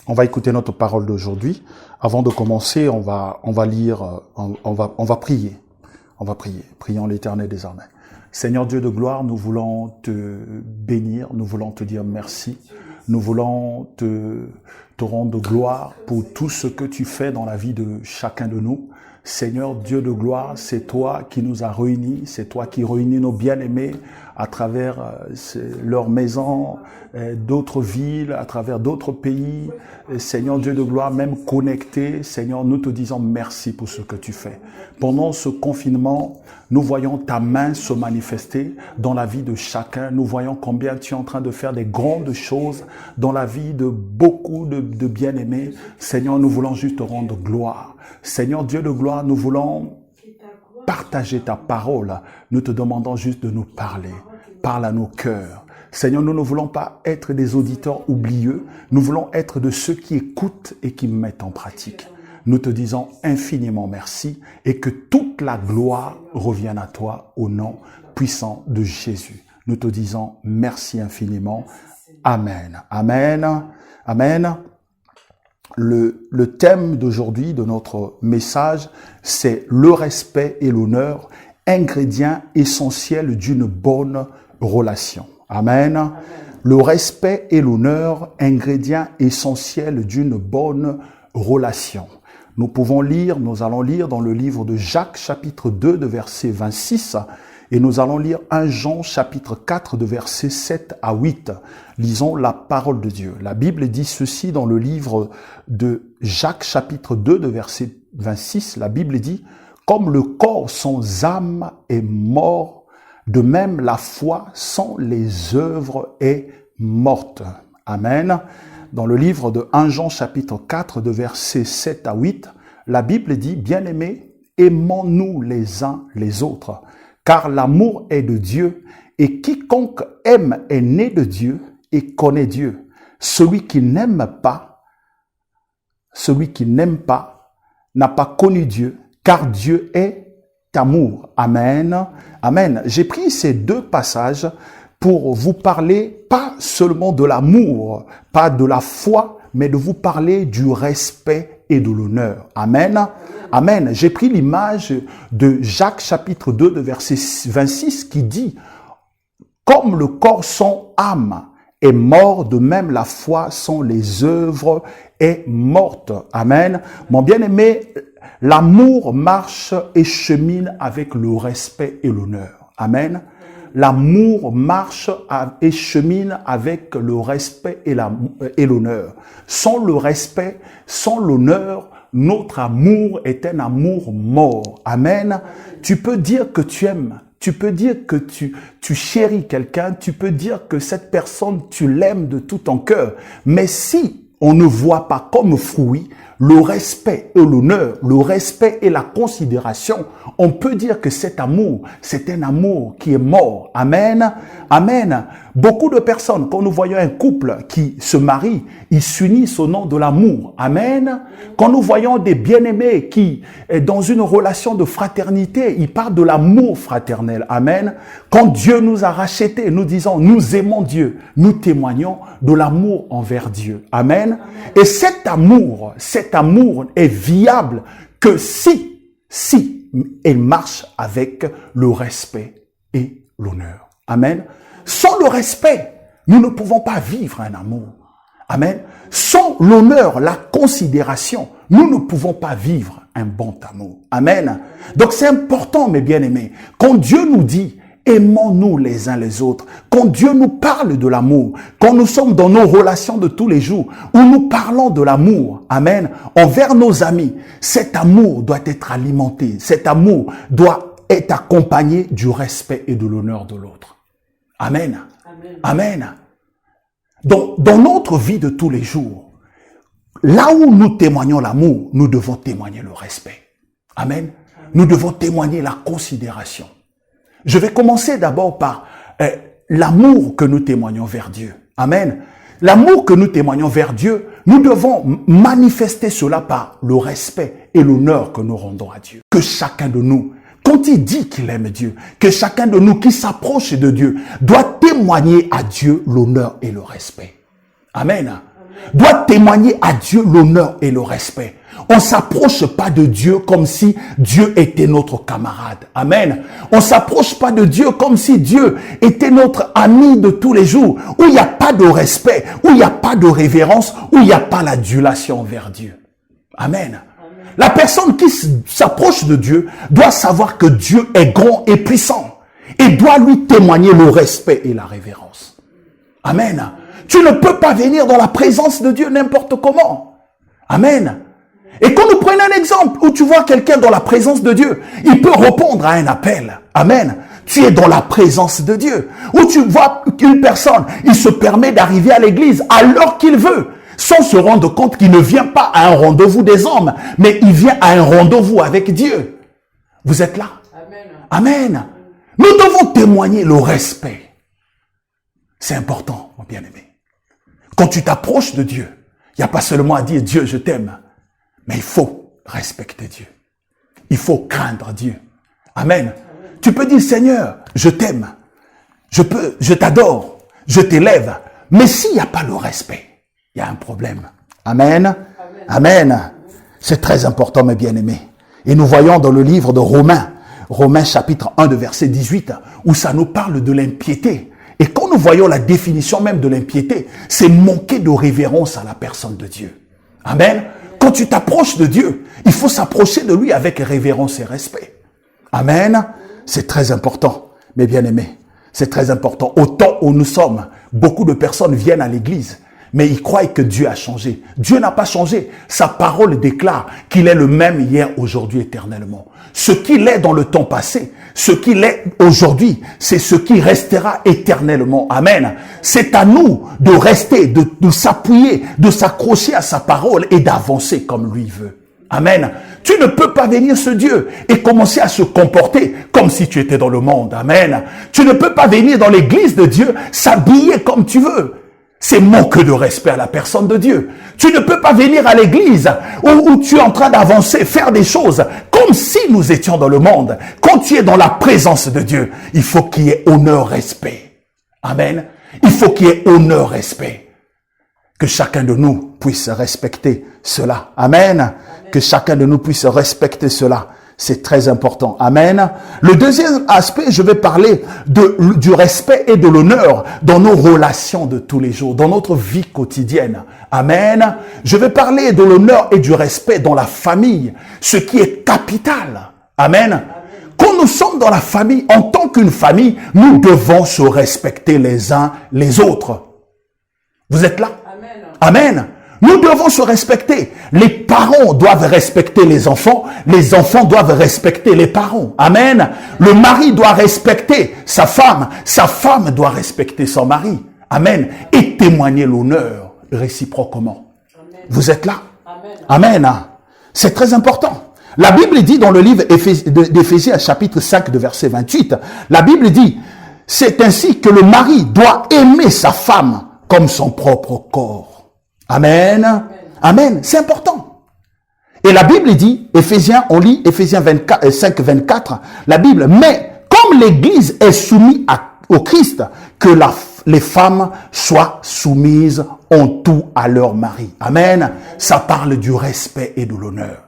On va écouter notre parole d'aujourd'hui. Avant de commencer, on va lire, on va prier. On va prier. Prions l'Éternel désormais. Seigneur Dieu de gloire, nous voulons te bénir, nous voulons te dire merci. Nous voulons te rendre gloire pour tout ce que tu fais dans la vie de chacun de nous. Seigneur Dieu de gloire, c'est toi qui nous as réunis, c'est toi qui réunis nos bien-aimés à travers leurs maisons, d'autres villes, à travers d'autres pays. Seigneur Dieu de gloire, même connectés, Seigneur, nous te disons merci pour ce que tu fais. Pendant ce confinement, nous voyons ta main se manifester dans la vie de chacun. Nous voyons combien tu es en train de faire des grandes choses dans la vie de beaucoup de bien-aimés. Seigneur, nous voulons juste te rendre gloire. Seigneur Dieu de gloire, nous voulons partager ta parole. Nous te demandons juste de nous parler. Parle à nos cœurs. Seigneur, nous ne voulons pas être des auditeurs oublieux. Nous voulons être de ceux qui écoutent et qui mettent en pratique. Nous te disons infiniment merci et que toute la gloire revienne à toi au nom puissant de Jésus. Nous te disons merci infiniment. Amen. Amen. Amen. Le thème d'aujourd'hui, de notre message, c'est le respect et l'honneur, ingrédients essentiels d'une bonne relation. Amen. Amen. Le respect et l'honneur, ingrédients essentiels d'une bonne relation. Nous allons lire dans le livre de Jacques, chapitre 2, de verset 26, et nous allons lire 1 Jean, chapitre 4, de versets 7 à 8. Lisons la parole de Dieu. La Bible dit ceci dans le livre de Jacques, chapitre 2, de verset 26. La Bible dit « Comme le corps sans âme est mort, de même la foi sans les œuvres est morte. » Amen. Dans le livre de 1 Jean, chapitre 4, de versets 7 à 8, la Bible dit « Bien-aimés, aimons-nous les uns les autres. Car l'amour est de Dieu, et quiconque aime est né de Dieu et connaît Dieu. Celui qui n'aime pas n'a pas connu Dieu, car Dieu est amour. » Amen. Amen. J'ai pris ces deux passages pour vous parler pas seulement de l'amour, pas de la foi, mais de vous parler du respect et de l'honneur. Amen. Amen. J'ai pris l'image de Jacques chapitre 2 de verset 26 qui dit « Comme le corps sans âme est mort, de même la foi sans les œuvres est morte. » Amen. Mon bien-aimé, l'amour marche et chemine avec le respect et l'honneur. Amen. L'amour marche et chemine avec le respect et l'honneur. Sans le respect, sans l'honneur, notre amour est un amour mort. Amen. Tu peux dire que tu aimes, tu peux dire que tu chéris quelqu'un, tu peux dire que cette personne, tu l'aimes de tout ton cœur. Mais si on ne voit pas comme fruit le respect et l'honneur, le respect et la considération, on peut dire que cet amour, c'est un amour qui est mort. Amen. Amen. Beaucoup de personnes, quand nous voyons un couple qui se marie, ils s'unissent au nom de l'amour. Amen. Quand nous voyons des bien-aimés qui, dans une relation de fraternité, ils parlent de l'amour fraternel. Amen. Quand Dieu nous a rachetés, nous disons, nous aimons Dieu. Nous témoignons de l'amour envers Dieu. Amen. Et cet amour est viable que si elle marche avec le respect et l'honneur. Amen. Sans le respect, nous ne pouvons pas vivre un amour. Amen. Sans l'honneur, la considération, nous ne pouvons pas vivre un bon amour. Amen. Donc c'est important, mes bien-aimés, quand Dieu nous dit aimons-nous les uns les autres. Quand Dieu nous parle de l'amour, quand nous sommes dans nos relations de tous les jours, où nous parlons de l'amour, amen, envers nos amis, cet amour doit être alimenté. Cet amour doit être accompagné du respect et de l'honneur de l'autre. Amen. Amen. Amen. Dans notre vie de tous les jours, là où nous témoignons l'amour, nous devons témoigner le respect. Amen. Nous devons témoigner la considération. Je vais commencer d'abord par l'amour que nous témoignons vers Dieu. Amen. L'amour que nous témoignons vers Dieu, nous devons manifester cela par le respect et l'honneur que nous rendons à Dieu. Que chacun de nous, quand il dit qu'il aime Dieu, que chacun de nous qui s'approche de Dieu doit témoigner à Dieu l'honneur et le respect. Amen. doit témoigner à Dieu l'honneur et le respect. On ne s'approche pas de Dieu comme si Dieu était notre camarade. Amen. On ne s'approche pas de Dieu comme si Dieu était notre ami de tous les jours, où il n'y a pas de respect, où il n'y a pas de révérence, où il n'y a pas l'adulation vers Dieu. Amen. La personne qui s'approche de Dieu doit savoir que Dieu est grand et puissant et doit lui témoigner le respect et la révérence. Amen. Tu ne peux pas venir dans la présence de Dieu n'importe comment. Amen. Et quand nous prenons un exemple où tu vois quelqu'un dans la présence de Dieu, il peut répondre à un appel. Amen. Tu es dans la présence de Dieu. Où tu vois une personne, il se permet d'arriver à l'église à l'heure qu'il veut, sans se rendre compte qu'il ne vient pas à un rendez-vous des hommes, mais il vient à un rendez-vous avec Dieu. Vous êtes là? Amen. Amen. Nous devons témoigner le respect. C'est important, mon bien-aimé. Quand tu t'approches de Dieu, il n'y a pas seulement à dire Dieu, je t'aime. Mais il faut respecter Dieu. Il faut craindre Dieu. Amen. Tu peux dire, Seigneur, je t'aime. Je t'adore. Je t'élève. Mais s'il n'y a pas le respect, il y a un problème. Amen. Amen. C'est très important, mes bien-aimés. Et nous voyons dans le livre de Romains chapitre 1 de verset 18, où ça nous parle de l'impiété. Et quand nous voyons la définition même de l'impiété, c'est manquer de révérence à la personne de Dieu. Amen. Quand tu t'approches de Dieu, il faut s'approcher de lui avec révérence et respect. Amen. C'est très important, mes bien-aimés. C'est très important. Au temps où nous sommes, beaucoup de personnes viennent à l'église, mais ils croient que Dieu a changé. Dieu n'a pas changé. Sa parole déclare qu'il est le même hier, aujourd'hui, éternellement. Ce qu'il est dans le temps passé, ce qu'il est aujourd'hui, c'est ce qui restera éternellement. Amen. C'est à nous de rester, de s'appuyer, de s'accrocher à sa parole et d'avancer comme lui veut. Amen. Tu ne peux pas venir ce Dieu et commencer à se comporter comme si tu étais dans le monde. Amen. Tu ne peux pas venir dans l'église de Dieu, s'habiller comme tu veux. C'est manque de respect à la personne de Dieu. Tu ne peux pas venir à l'église où tu es en train d'avancer, faire des choses comme si nous étions dans le monde. Quand tu es dans la présence de Dieu, il faut qu'il y ait honneur, respect. Amen. Il faut qu'il y ait honneur, respect. Que chacun de nous puisse respecter cela. Amen. Que chacun de nous puisse respecter cela. C'est très important. Amen. Le deuxième aspect, je vais parler du respect et de l'honneur dans nos relations de tous les jours, dans notre vie quotidienne. Amen. Je vais parler de l'honneur et du respect dans la famille, ce qui est capital. Amen. Quand nous sommes dans la famille, en tant qu'une famille, nous devons se respecter les uns les autres. Vous êtes là? Amen. Nous devons se respecter. Les parents doivent respecter les enfants doivent respecter les parents. Amen. Le mari doit respecter sa femme doit respecter son mari. Amen. Et témoigner l'honneur réciproquement. Amen. Vous êtes là? Amen. Amen. C'est très important. La Bible dit dans le livre d'Éphésiens chapitre 5 de verset 28, la Bible dit, c'est ainsi que le mari doit aimer sa femme comme son propre corps. Amen. Amen. Amen. C'est important. Et la Bible dit, on lit Éphésiens 5, 24, la Bible, mais comme l'Église est soumise au Christ, que les femmes soient soumises en tout à leur mari. Amen. Ça parle du respect et de l'honneur.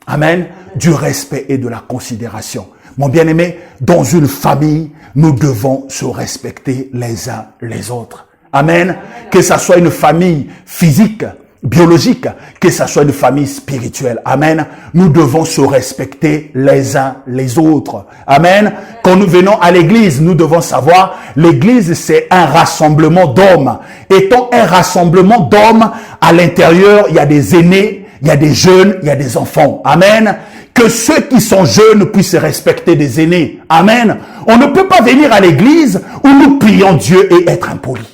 Amen. Du respect et de la considération. Mon bien-aimé, dans une famille, nous devons se respecter les uns les autres. Amen. Que ça soit une famille physique, biologique, que ça soit une famille spirituelle. Amen. Nous devons se respecter les uns les autres. Amen. Quand nous venons à l'église, nous devons savoir, l'église c'est un rassemblement d'hommes. Étant un rassemblement d'hommes, à l'intérieur, il y a des aînés, il y a des jeunes, il y a des enfants. Amen. Que ceux qui sont jeunes puissent respecter des aînés. Amen. On ne peut pas venir à l'église où nous prions Dieu et être impolis.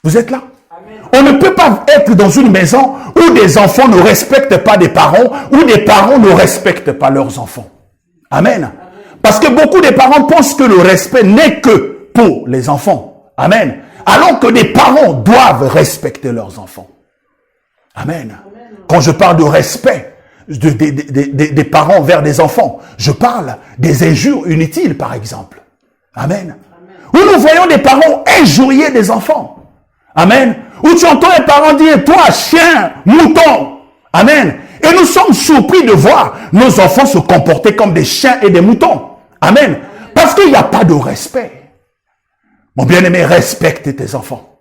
Vous êtes là? Amen. On ne peut pas être dans une maison où des enfants ne respectent pas des parents, où des parents ne respectent pas leurs enfants. Amen. Amen. Parce que beaucoup de parents pensent que le respect n'est que pour les enfants. Amen. Alors que les parents doivent respecter leurs enfants. Amen. Amen. Quand je parle de respect des parents vers des enfants, je parle des injures inutiles, par exemple. Amen. Amen. Où nous voyons des parents injurier des enfants. Amen. où tu entends les parents dire, toi, chien, mouton. Amen. Et nous sommes surpris de voir nos enfants se comporter comme des chiens et des moutons. Amen. Parce qu'il n'y a pas de respect. Mon bien-aimé, respecte tes enfants.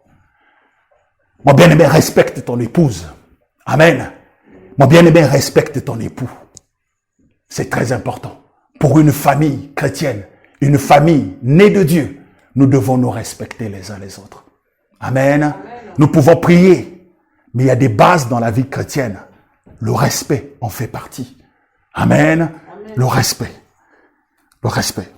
Mon bien-aimé, respecte ton épouse. Amen. Mon bien-aimé, respecte ton époux. C'est très important. Pour une famille chrétienne, une famille née de Dieu, nous devons nous respecter les uns les autres. Amen. Amen. Nous pouvons prier, mais il y a des bases dans la vie chrétienne. Le respect en fait partie. Amen. Amen. Le respect. Le respect.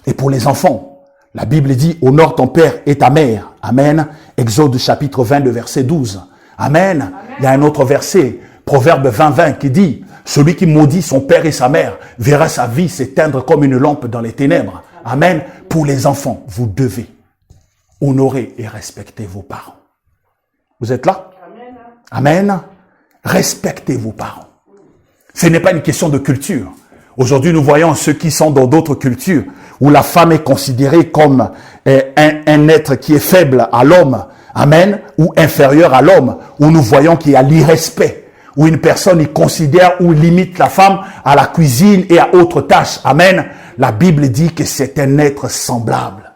Et pour les enfants, la Bible dit, honore ton père et ta mère. Amen. Exode chapitre 20, verset 12. Amen. Amen. Il y a un autre verset, Proverbe 20, qui dit, celui qui maudit son père et sa mère verra sa vie s'éteindre comme une lampe dans les ténèbres. Amen. Pour les enfants, vous devez honorer et respecter vos parents. Vous êtes là? Amen. Respectez vos parents. Ce n'est pas une question de culture. Aujourd'hui, nous voyons ceux qui sont dans d'autres cultures où la femme est considérée comme un être qui est faible à l'homme. Amen. Ou inférieur à l'homme. Où nous voyons qu'il y a l'irrespect. Où une personne y considère ou limite la femme à la cuisine et à autres tâches. Amen. La Bible dit que c'est un être semblable.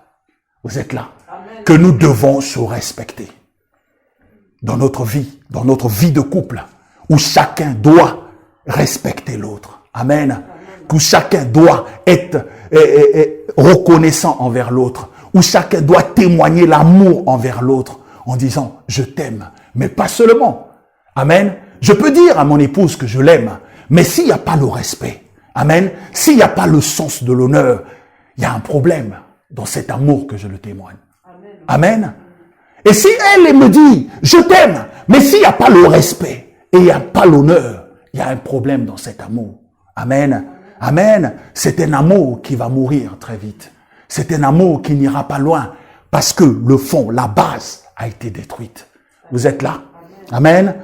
Vous êtes là. Amen. Que nous devons se respecter. Dans notre vie de couple, où chacun doit respecter l'autre. Amen. Amen. Où chacun doit être reconnaissant envers l'autre. Où chacun doit témoigner l'amour envers l'autre en disant « je t'aime ». Mais pas seulement. Amen. Je peux dire à mon épouse que je l'aime, mais s'il n'y a pas le respect, amen, s'il n'y a pas le sens de l'honneur, il y a un problème dans cet amour que je le témoigne. Amen. Amen. Et si elle me dit « je t'aime », mais s'il n'y a pas le respect et il n'y a pas l'honneur, il y a un problème dans cet amour. Amen. Amen. C'est un amour qui va mourir très vite. C'est un amour qui n'ira pas loin parce que le fond, la base a été détruite. Vous êtes là? Amen.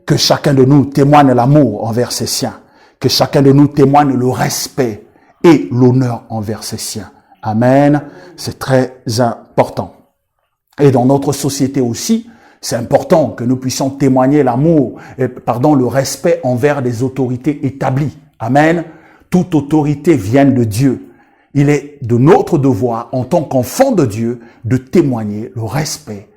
Que chacun de nous témoigne l'amour envers ses siens. Que chacun de nous témoigne le respect et l'honneur envers ses siens. Amen. C'est très important. Et dans notre société aussi, c'est important que nous puissions témoigner le respect envers des autorités établies. Amen. Toute autorité vient de Dieu. Il est de notre devoir, en tant qu'enfant de Dieu, de témoigner le respect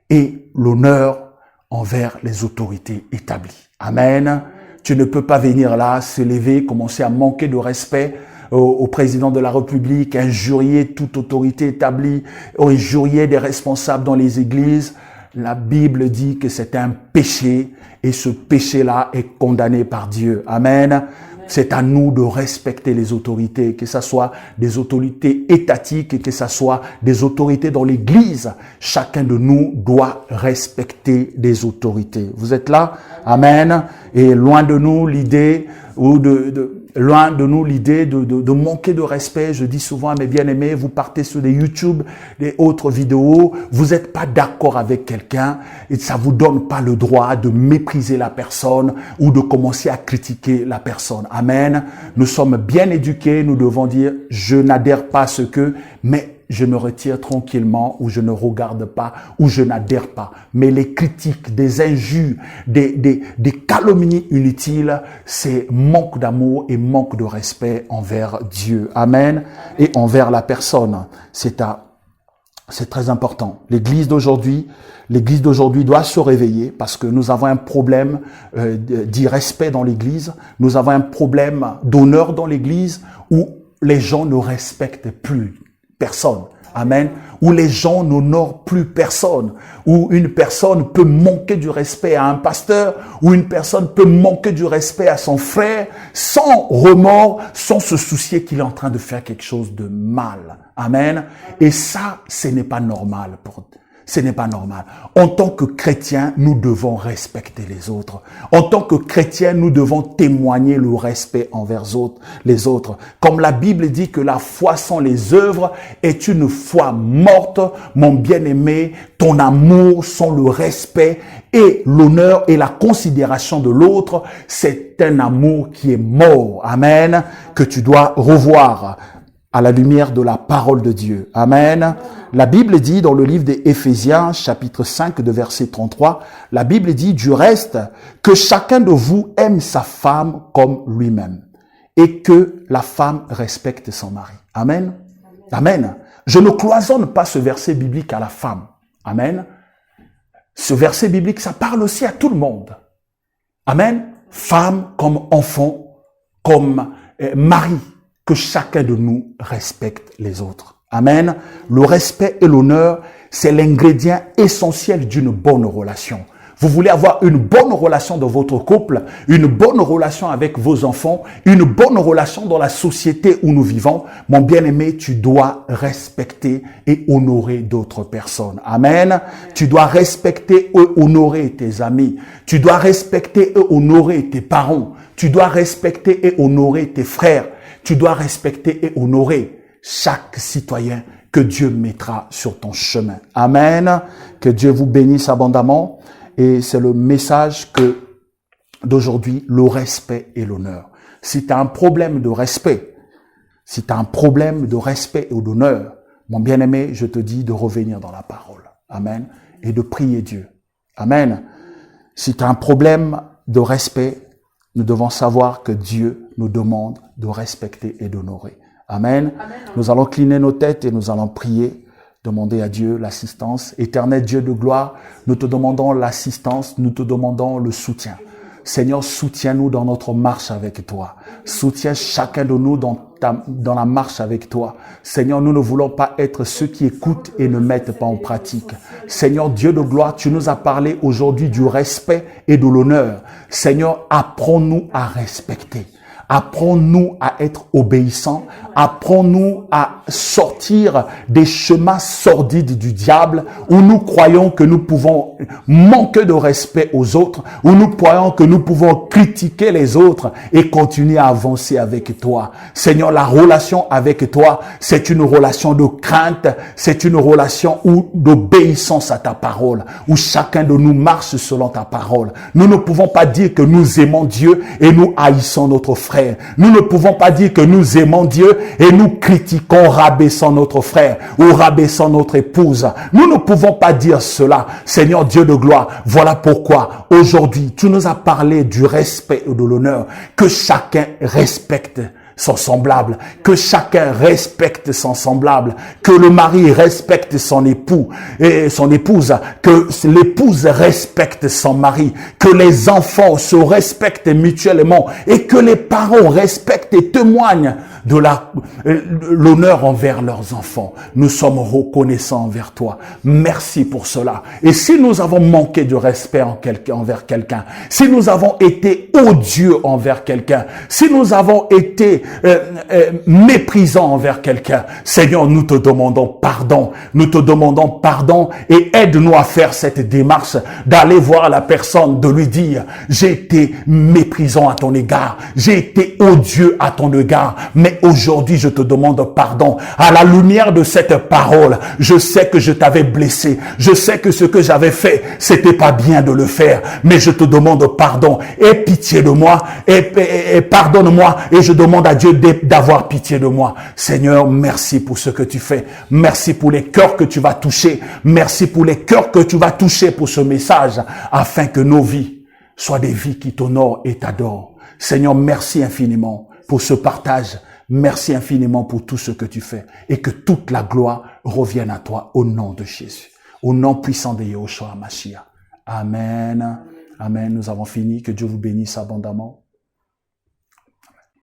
et l'honneur envers les autorités établies. Amen. Tu ne peux pas venir là, se lever, commencer à manquer de respect au président de la République, injurier toute autorité établie, injurier des responsables dans les églises. La Bible dit que c'est un péché et ce péché-là est condamné par Dieu. Amen. C'est à nous de respecter les autorités, que ce soit des autorités étatiques, que ce soit des autorités dans l'Église. Chacun de nous doit respecter les autorités. Vous êtes là? Amen. Et loin de nous l'idée de manquer de respect. Je dis souvent à mes bien-aimés, vous partez sur des YouTube, des autres vidéos, vous n'êtes pas d'accord avec quelqu'un et ça vous donne pas le droit de mépriser la personne ou de commencer à critiquer la personne. Amen. Nous sommes bien éduqués, nous devons dire, je n'adhère pas à ce que, mais je me retire tranquillement ou je ne regarde pas ou je n'adhère pas. Mais les critiques, des injures, des calomnies inutiles, c'est manque d'amour et manque de respect envers Dieu. Amen. Et envers la personne. C'est très important. L'Église d'aujourd'hui doit se réveiller parce que nous avons un problème d'irrespect dans l'Église. Nous avons un problème d'honneur dans l'Église où les gens ne respectent plus personne. Amen. Où les gens n'honorent plus personne. Où une personne peut manquer du respect à un pasteur. Où une personne peut manquer du respect à son frère sans remords, sans se soucier qu'il est en train de faire quelque chose de mal. Amen. Et ça, ce n'est pas normal Ce n'est pas normal. En tant que chrétiens, nous devons respecter les autres. En tant que chrétiens, nous devons témoigner le respect envers les autres. Comme la Bible dit que la foi sans les œuvres est une foi morte, mon bien-aimé, ton amour sans le respect et l'honneur et la considération de l'autre, c'est un amour qui est mort. Amen. Que tu dois revoir. à la lumière de la parole de Dieu. Amen. La Bible dit dans le livre des Éphésiens, chapitre 5, de verset 33, la Bible dit du reste que chacun de vous aime sa femme comme lui-même et que la femme respecte son mari. Amen. Amen. Je ne cloisonne pas ce verset biblique à la femme. Amen. Ce verset biblique, ça parle aussi à tout le monde. Amen. Femme comme enfant, comme mari, que chacun de nous respecte les autres. Amen. Le respect et l'honneur, c'est l'ingrédient essentiel d'une bonne relation. Vous voulez avoir une bonne relation dans votre couple, une bonne relation avec vos enfants, une bonne relation dans la société où nous vivons. Mon bien-aimé, tu dois respecter et honorer d'autres personnes. Amen. Tu dois respecter et honorer tes amis. Tu dois respecter et honorer tes parents. Tu dois respecter et honorer tes frères. Tu dois respecter et honorer chaque citoyen que Dieu mettra sur ton chemin. Amen. Que Dieu vous bénisse abondamment. Et c'est le message d'aujourd'hui, le respect et l'honneur. Si tu as un problème de respect, et d'honneur, mon bien-aimé, je te dis de revenir dans la parole. Amen. Et de prier Dieu. Amen. Si tu as un problème de respect, nous devons savoir que Dieu nous demande de respecter et d'honorer. Amen. Amen. Nous allons cliner nos têtes et nous allons prier. Demander à Dieu l'assistance. Éternel Dieu de gloire, nous te demandons l'assistance, nous te demandons le soutien. Seigneur, soutiens-nous dans notre marche avec toi. Soutiens chacun de nous dans la marche avec toi. Seigneur, nous ne voulons pas être ceux qui écoutent et ne mettent pas en pratique. Seigneur Dieu de gloire, tu nous as parlé aujourd'hui du respect et de l'honneur. Seigneur, apprends-nous à respecter. Apprends-nous à être obéissants. Apprends-nous à sortir des chemins sordides du diable où nous croyons que nous pouvons manquer de respect aux autres, où nous croyons que nous pouvons critiquer les autres et continuer à avancer avec toi. Seigneur, la relation avec toi, c'est une relation de crainte, c'est une relation d'obéissance à ta parole, où chacun de nous marche selon ta parole. Nous ne pouvons pas dire que nous aimons Dieu et nous haïssons notre frère. Nous ne pouvons pas dire que nous aimons Dieu et nous critiquons, rabaissant notre frère ou rabaissant notre épouse. Nous ne pouvons pas dire cela. Seigneur Dieu de gloire, voilà pourquoi aujourd'hui tu nous as parlé du respect et de l'honneur. Que chacun respecte son semblable, que chacun respecte son semblable, que le mari respecte son époux et son épouse, que l'épouse respecte son mari, que les enfants se respectent mutuellement et que les parents respectent et témoignent de l'honneur envers leurs enfants. Nous sommes reconnaissants envers toi. Merci pour cela. Et si nous avons manqué de respect envers quelqu'un, si nous avons été odieux envers quelqu'un, si nous avons été méprisants envers quelqu'un, Seigneur, nous te demandons pardon. Nous te demandons pardon et aide-nous à faire cette démarche d'aller voir la personne, de lui dire, j'ai été méprisant à ton égard, j'ai été odieux à ton égard, mais aujourd'hui, je te demande pardon. À la lumière de cette parole, je sais que je t'avais blessé. Je sais que ce que j'avais fait, c'était pas bien de le faire. Mais je te demande pardon. Aie pitié de moi. Et pardonne-moi. Et je demande à Dieu d'avoir pitié de moi. Seigneur, merci pour ce que tu fais. Merci pour les cœurs que tu vas toucher. Merci pour les cœurs que tu vas toucher pour ce message, afin que nos vies soient des vies qui t'honorent et t'adorent. Seigneur, merci infiniment pour ce partage. Merci infiniment pour tout ce que tu fais et que toute la gloire revienne à toi au nom de Jésus, au nom puissant de Yahushua Mashiach. Amen. Amen. Nous avons fini. Que Dieu vous bénisse abondamment.